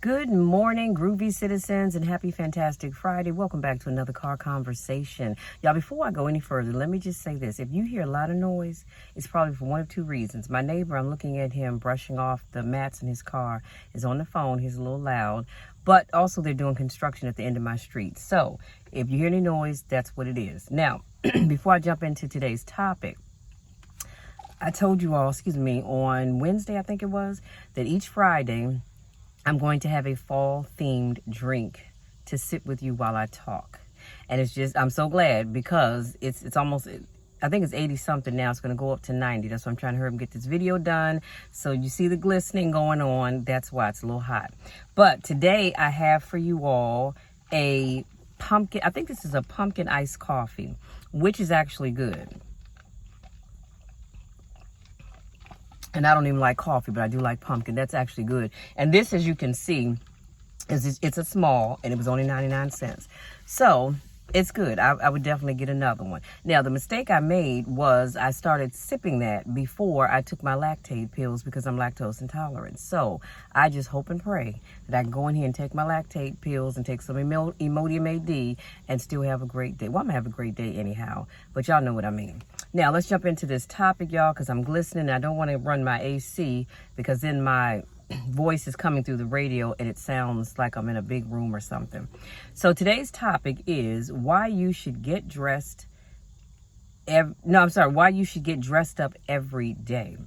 Good morning, groovy citizens, and happy fantastic Friday. Welcome back to another car conversation. Y'all, before I go any further, let me just say this. If you hear a lot of noise, it's probably for one of two reasons. My neighbor, I'm looking at him brushing off the mats in his car, is on the phone. He's a little loud. But also they're doing construction at the end of my street. So if you hear any noise, that's what it is. Now, before I jump into today's topic, I told you all, on Wednesday, I think it was, that each Friday, I'm going to have a fall-themed drink to sit with you while I talk. And it's just, I'm so glad because it's almost, I think it's 80-something now. It's going to go up to 90. That's why I'm trying to hurry up and get this video done. So you see the glistening going on. That's why it's a little hot. But today I have for you all a pumpkin, I think this is a pumpkin iced coffee, which is actually good. And I don't even like coffee, but I do like pumpkin. That's actually good. And this, as you can see, it's a small, and it was only 99 cents. So it's good. I would definitely get another one. Now, the mistake I made was I started sipping that before I took my lactate pills because I'm lactose intolerant. So I just hope and pray that I can go in here and take my lactate pills and take some Imodium AD and still have a great day. Well, I'm going to have a great day anyhow, but y'all know what I mean. Now, let's jump into this topic, y'all, because I'm glistening. I don't want to run my AC because then my voice is coming through the radio and it sounds like I'm in a big room or something. So today's topic is why you should get dressed why you should get dressed up every day.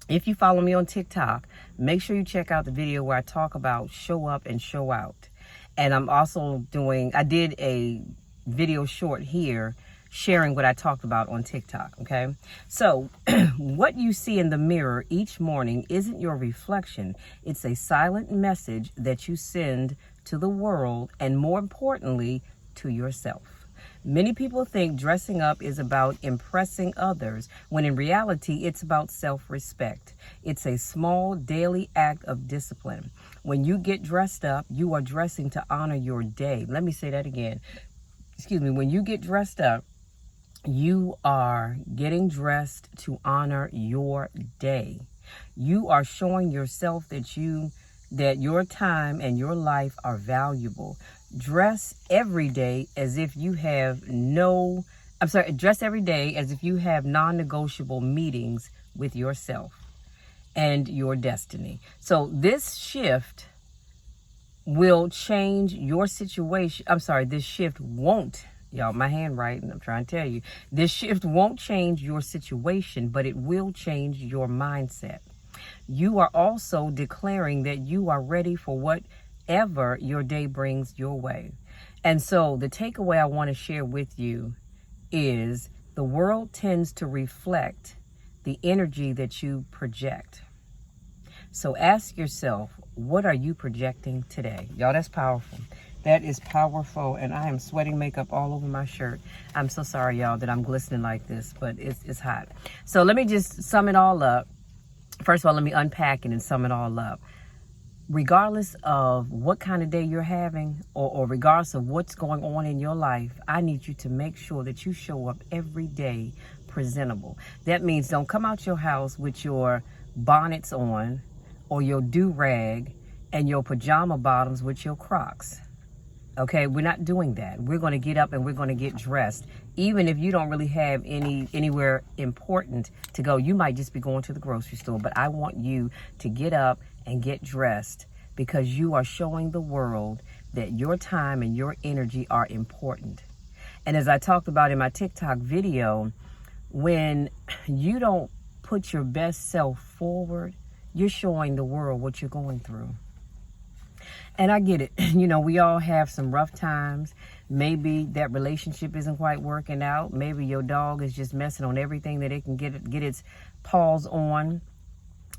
If you follow me on TikTok, make sure you check out the video where I talk about show up and show out. And I'm also I did a video short here sharing what I talked about on TikTok, okay? So what you see in the mirror each morning isn't your reflection. It's a silent message that you send to the world and, more importantly, to yourself. Many people think dressing up is about impressing others, when in reality, it's about self-respect. It's a small daily act of discipline. When you get dressed up, you are dressing to honor your day. Let me say that again. When you get dressed up, you are getting dressed to honor your day. You are showing yourself that your time and your life are valuable. Dress every day as if you have non-negotiable meetings with yourself and your destiny. So this shift will change your situation. This shift won't. Y'all, my handwriting, I'm trying to tell you. This shift won't change your situation, but it will change your mindset. You are also declaring that you are ready for whatever your day brings your way. And so the takeaway I want to share with you is the world tends to reflect the energy that you project. So ask yourself, what are you projecting today? Y'all, that's powerful. That is powerful, and I am sweating makeup all over my shirt. I'm so sorry, y'all, that I'm glistening like this, but it's hot. So let me just sum it all up. First of all, let me unpack it and sum it all up. Regardless of what kind of day you're having or regardless of what's going on in your life, I need you to make sure that you show up every day presentable. That means don't come out your house with your bonnets on or your do-rag and your pajama bottoms with your Crocs. Okay, we're not doing that. We're going to get up and we're going to get dressed. Even if you don't really have anywhere important to go, you might just be going to the grocery store. But I want you to get up and get dressed because you are showing the world that your time and your energy are important. And as I talked about in my TikTok video, when you don't put your best self forward, you're showing the world what you're going through. And I get it. We all have some rough times. Maybe that relationship isn't quite working out. Maybe your dog is just messing on everything that it can get its paws on.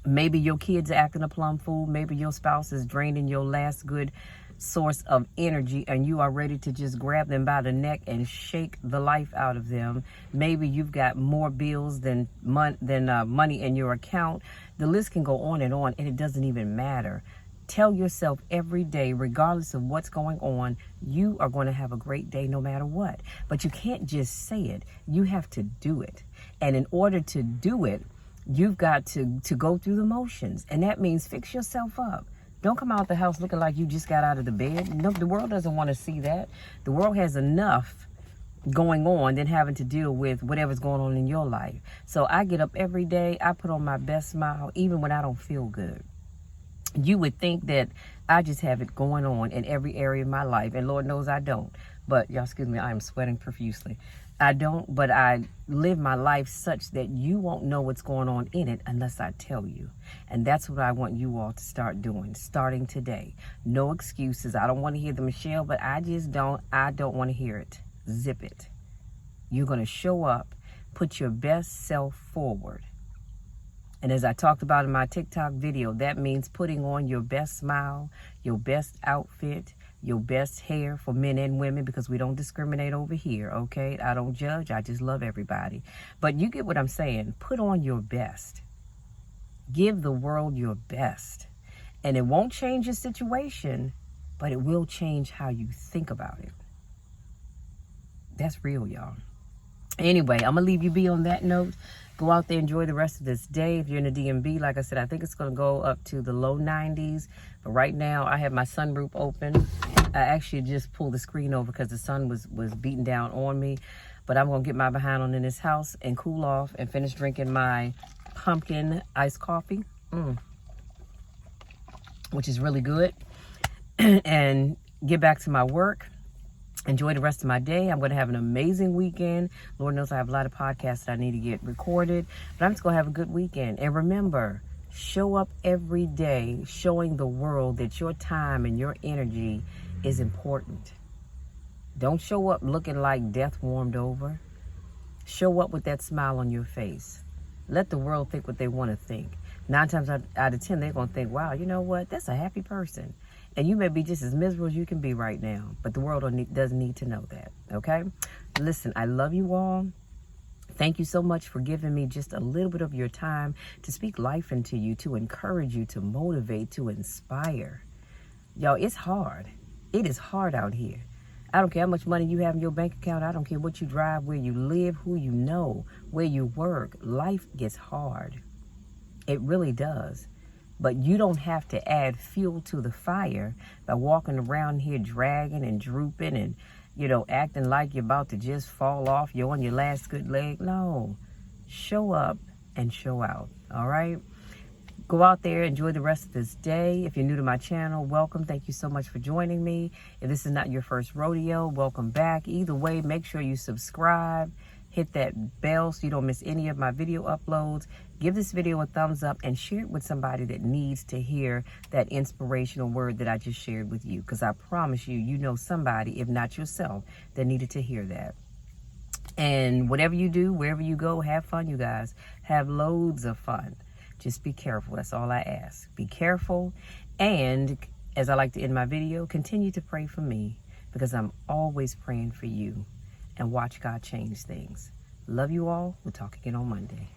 Maybe your kids are acting a plum fool. Maybe your spouse is draining your last good source of energy and you are ready to just grab them by the neck and shake the life out of them. Maybe you've got more bills than money in your account. The list can go on, and it doesn't even matter. Tell yourself every day, regardless of what's going on, you are going to have a great day no matter what. But you can't just say it. You have to do it. And in order to do it, you've got to go through the motions. And that means fix yourself up. Don't come out the house looking like you just got out of the bed. No, the world doesn't want to see that. The world has enough going on than having to deal with whatever's going on in your life. So I get up every day. I put on my best smile, even when I don't feel good. You would think that I just have it going on in every area of my life, and Lord knows I don't. But y'all, excuse me, I am sweating profusely. I don't, but I live my life such that you won't know what's going on in it unless I tell you. And that's what I want you all to start doing, starting today. No excuses. I don't want to hear the Michelle, but I don't want to hear it. Zip it. You're going to show up, put your best self forward. And as I talked about in my TikTok video, that means putting on your best smile, your best outfit, your best hair for men and women, because we don't discriminate over here, okay? I don't judge. I just love everybody. But you get what I'm saying. Put on your best. Give the world your best. And it won't change your situation, but it will change how you think about it. That's real, y'all. Anyway, I'm going to leave you be on that note. Go out there, enjoy the rest of this day. If you're in the DMV, like I said, I think it's going to go up to the low 90s. But right now, I have my sunroof open. I actually just pulled the screen over because the sun was beating down on me. But I'm going to get my behind on in this house and cool off and finish drinking my pumpkin iced coffee, which is really good, and get back to my work. Enjoy the rest of my day. I'm going to have an amazing weekend. Lord knows I have a lot of podcasts that I need to get recorded, but I'm just going to have a good weekend. And remember, show up every day, showing the world that your time and your energy is important. Don't show up looking like death warmed over. Show up with that smile on your face. Let the world think what they want to think. 9 times out of 10, they're going to think, wow, you know what? That's a happy person. And you may be just as miserable as you can be right now, but the world doesn't need to know that, okay? Listen, I love you all. Thank you so much for giving me just a little bit of your time to speak life into you, to encourage you, to motivate, to inspire. Y'all, it's hard. It is hard out here. I don't care how much money you have in your bank account. I don't care what you drive, where you live, who you know, where you work. Life gets hard. It really does. But you don't have to add fuel to the fire by walking around here dragging and drooping and, acting like you're about to just fall off. You're on your last good leg. No. Show up and show out. All right? Go out there, enjoy the rest of this day. If you're new to my channel, welcome. Thank you so much for joining me. If this is not your first rodeo, welcome back. Either way, make sure you subscribe. Hit that bell so you don't miss any of my video uploads. Give this video a thumbs up and share it with somebody that needs to hear that inspirational word that I just shared with you. Because I promise you, you know somebody, if not yourself, that needed to hear that. And whatever you do, wherever you go, have fun, you guys. Have loads of fun. Just be careful. That's all I ask. Be careful. And as I like to end my video, continue to pray for me, because I'm always praying for you. And watch God change things. Love you all. We'll talk again on Monday.